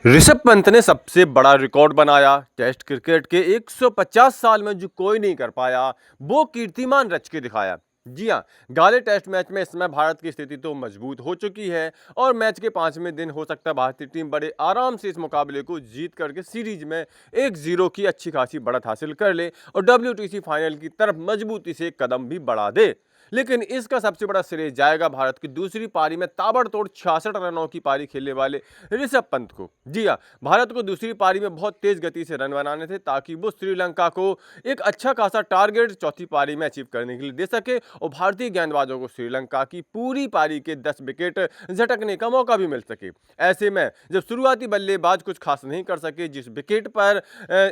ऋषभ पंत ने सबसे बड़ा रिकॉर्ड बनाया। टेस्ट क्रिकेट के 150 साल में जो कोई नहीं कर पाया, वो कीर्तिमान रच के दिखाया। जी हां, गाले टेस्ट मैच में इस समय भारत की स्थिति तो मजबूत हो चुकी है और मैच के 5वें दिन हो सकता है भारतीय टीम बड़े आराम से इस मुकाबले को जीत करके सीरीज में 1-0 की अच्छी खासी बढ़त हासिल कर ले और WTC फाइनल की तरफ मजबूती से एक कदम भी बढ़ा दे। लेकिन इसका सबसे बड़ा श्रेय जाएगा भारत की दूसरी पारी में ताबड़तोड़ 66 रनों की पारी खेलने वाले ऋषभ पंत को। जी हां, भारत को दूसरी पारी में बहुत तेज गति से रन बनाने थे ताकि वो श्रीलंका को एक अच्छा खासा टारगेट चौथी पारी में अचीव करने के लिए दे सके और भारतीय गेंदबाजों को श्रीलंका की पूरी पारी के 10 विकेट झटकने का मौका भी मिल सके। ऐसे में जब शुरुआती बल्लेबाज कुछ खास नहीं कर सके, जिस विकेट पर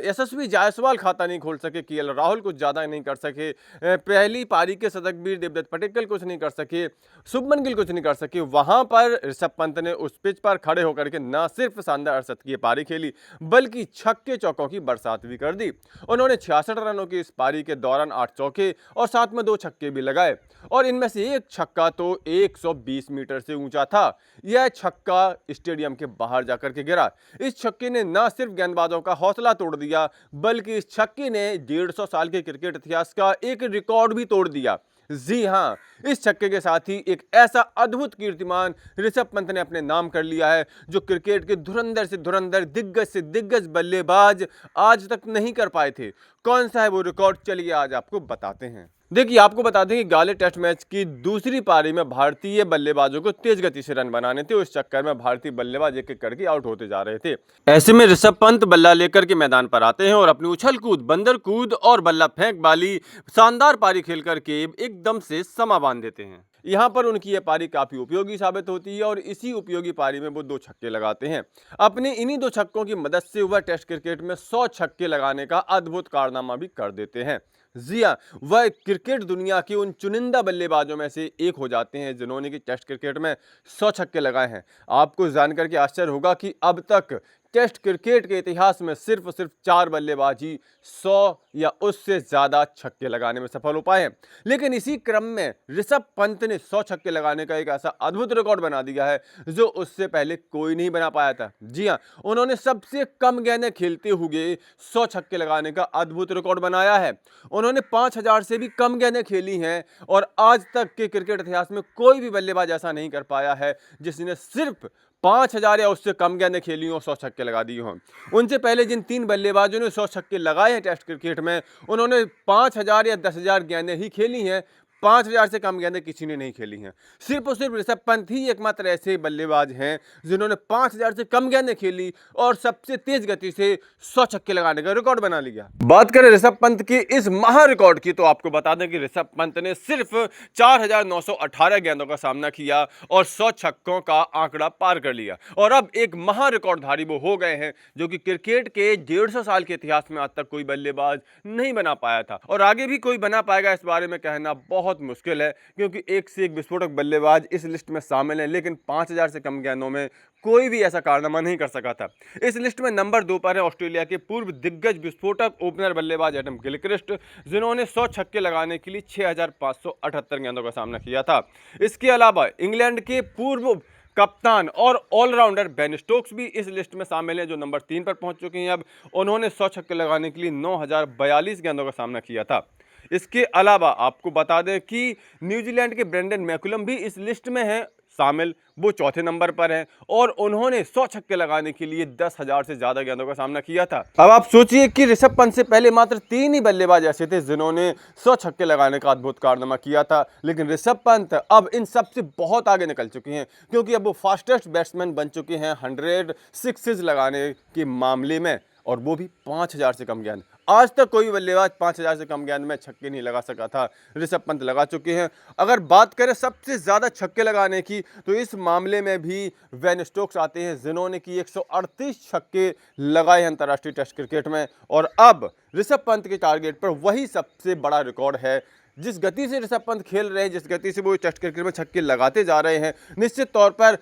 यशस्वी जायसवाल खाता नहीं खोल सके, KL राहुल कुछ ज्यादा नहीं कर सके, पहली पारी के शतकवीर देवदत्त पडिक्कल कुछ नहीं कर सके, शुभमन गिल कुछ नहीं कर सके, वहां पर ऋषभ पंत ने उस पिच पर खड़े होकर के न सिर्फ शानदार अड़शतकीय पारी खेली बल्कि छक्के चौकों की बरसात भी कर दी। उन्होंने 66 रनों की इस पारी के दौरान 8 चौके और साथ में 2 छक्के भी लगाए और इनमें से एक छक्का तो 120 मीटर से ऊंचा था। यह छक्का स्टेडियम के बाहर जाकर के गिरा। इस छक्के ने न सिर्फ गेंदबाजों का हौसला तोड़ दिया बल्कि इस छक्के ने 150 साल के क्रिकेट इतिहास का एक रिकॉर्ड भी तोड़ दिया। जी हां, इस छक्के के साथ ही एक ऐसा अद्भुत कीर्तिमान ऋषभ पंत ने अपने नाम कर लिया है जो क्रिकेट के धुरंधर से धुरंधर, दिग्गज से दिग्गज बल्लेबाज आज तक नहीं कर पाए थे। कौन सा है वो रिकॉर्ड, चलिए आज आपको बताते हैं। देखिए, आपको बता दें कि गाले टेस्ट मैच की दूसरी पारी में भारतीय बल्लेबाजों को तेज गति से रन बनाने थे। उस चक्कर में भारतीय बल्लेबाज एक एक करके आउट होते जा रहे थे। ऐसे में ऋषभ पंत बल्ला लेकर के मैदान पर आते हैं और अपनी उछल कूद, बंदर कूद और बल्ला फेंक वाली शानदार पारी खेल करके एकदम से समा बांध देते हैं। यहाँ पर उनकी यह पारी काफी उपयोगी साबित होती है और इसी उपयोगी पारी में वो 2 छक्के लगाते हैं। अपने इन्हीं 2 छक्कों की मदद से वह टेस्ट क्रिकेट में 100 छक्के लगाने का अद्भुत कारनामा भी कर देते हैं। जी हां, वह क्रिकेट दुनिया के उन चुनिंदा बल्लेबाजों में से एक हो जाते हैं जिन्होंने कि टेस्ट क्रिकेट में 100 छक्के लगाए हैं। आपको जानकर के आश्चर्य होगा कि अब तक टेस्ट क्रिकेट के इतिहास में सिर्फ 4 बल्लेबाज ही 100 या उससे ज्यादा छक्के लगाने में सफल हो पाए हैं। लेकिन इसी क्रम में ऋषभ पंत ने 100 छक्के लगाने का एक ऐसा अद्भुत रिकॉर्ड बना दिया है जो उससे पहले कोई नहीं बना पाया था। जी हां, उन्होंने सबसे कम गेंदें खेलते हुए 100 छक्के लगाने का अद्भुत रिकॉर्ड बनाया है। उन्होंने 5000 से भी कम गेंदें खेली हैं और आज तक के क्रिकेट इतिहास में कोई भी बल्लेबाज ऐसा नहीं कर पाया है जिसने सिर्फ 5000 या उससे कम गेंदें खेली हो, 100 छक्के लगा दिए हों। उनसे पहले जिन 3 बल्लेबाजों ने 100 छक्के लगाए हैं टेस्ट क्रिकेट में, उन्होंने 5000 या 10000 गेंदें ही खेली हैं। 5000 से कम गेंदें किसी ने नहीं खेली हैं। सिर्फ और सिर्फ ऋषभ पंत ही एकमात्र ऐसे बल्लेबाज हैं जिन्होंने 5000 से कम गेंदें खेली और सबसे तेज गति से 100 छक्के लगाने का रिकॉर्ड बना लिया। बात करें ऋषभ पंत के इस महा रिकॉर्ड की तो आपको बता दें कि ऋषभ पंत ने सिर्फ 4918 गेंदों का सामना किया और 100 छक्कों का आंकड़ा पार कर लिया और अब एक महा रिकॉर्डधारी वो हो गए हैं जो कि क्रिकेट के 150 साल के इतिहास में आज तक कोई बल्लेबाज नहीं बना पाया था और आगे भी कोई बना पाएगा इस बारे में कहना बहुत मुश्किल है क्योंकि एक से एक विस्फोटक बल्लेबाज इस लिस्ट में शामिल हैं। लेकिन 5000 से कम गेंदों में कोई भी ऐसा कारनामा नहीं कर सका था। इस लिस्ट में नंबर 2 पर है ऑस्ट्रेलिया के पूर्व दिग्गज विस्फोटक ओपनर बल्लेबाज एडम गिलक्रिस्ट, जिन्होंने 100 छक्के लगाने के लिए 6578 गेंदों का सामना किया था। इसके अलावा इंग्लैंड के पूर्व कप्तान और ऑलराउंडर बेन स्टोक्स भी इस लिस्ट में शामिल हैं जो नंबर 3 पर पहुंच चुके हैं। अब उन्होंने 100 छक्के लगाने के लिए 9042 गेंदों का सामना किया था। इसके अलावा आपको बता दें कि न्यूजीलैंड के ब्रेंडन मैकुलम भी इस लिस्ट में हैं शामिल, वो चौथे नंबर पर हैं और उन्होंने 100 छक्के लगाने के लिए 10,000 से ज्यादा गेंदों का सामना किया था। अब आप सोचिए कि ऋषभ पंत से पहले मात्र 3 ही बल्लेबाज ऐसे थे जिन्होंने 100 छक्के लगाने का अद्भुत कारनामा किया था। लेकिन ऋषभ पंत अब इन सबसे बहुत आगे निकल चुके हैं क्योंकि अब वो फास्टेस्ट बैट्समैन बन चुके हैं 100 सिक्सेस लगाने के मामले में और वो भी 5000 से कम गेंद। आज तक कोई बल्लेबाज 5000 से कम गेंद में छक्के नहीं लगा सका था, ऋषभ पंत लगा चुके हैं। अगर बात करें सबसे ज्यादा छक्के लगाने की तो इस मामले में भी बेन स्टोक्स आते हैं जिन्होंने की 138 छक्के लगाए हैं अंतर्राष्ट्रीय टेस्ट क्रिकेट में और अब ऋषभ पंत के टारगेट पर वही सबसे बड़ा रिकॉर्ड है। जिस गति से ऋषभ पंत खेल रहे हैं, जिस गति से वो टेस्ट क्रिकेट में छक्के लगाते जा रहे हैं, निश्चित तौर पर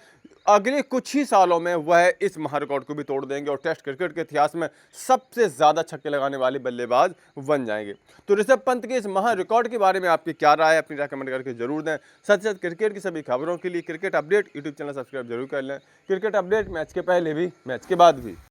अगले कुछ ही सालों में वह इस महारिकॉर्ड को भी तोड़ देंगे और टेस्ट क्रिकेट के इतिहास में सबसे ज़्यादा छक्के लगाने वाले बल्लेबाज बन जाएंगे। तो ऋषभ पंत के इस महारिकॉर्ड के बारे में आपकी क्या राय है, अपनी राय कमेंट करके जरूर दें। साथ ही साथ क्रिकेट की सभी खबरों के लिए cricket update YouTube channel subscribe जरूर कर लें। क्रिकेट अपडेट मैच के पहले भी, मैच के बाद भी।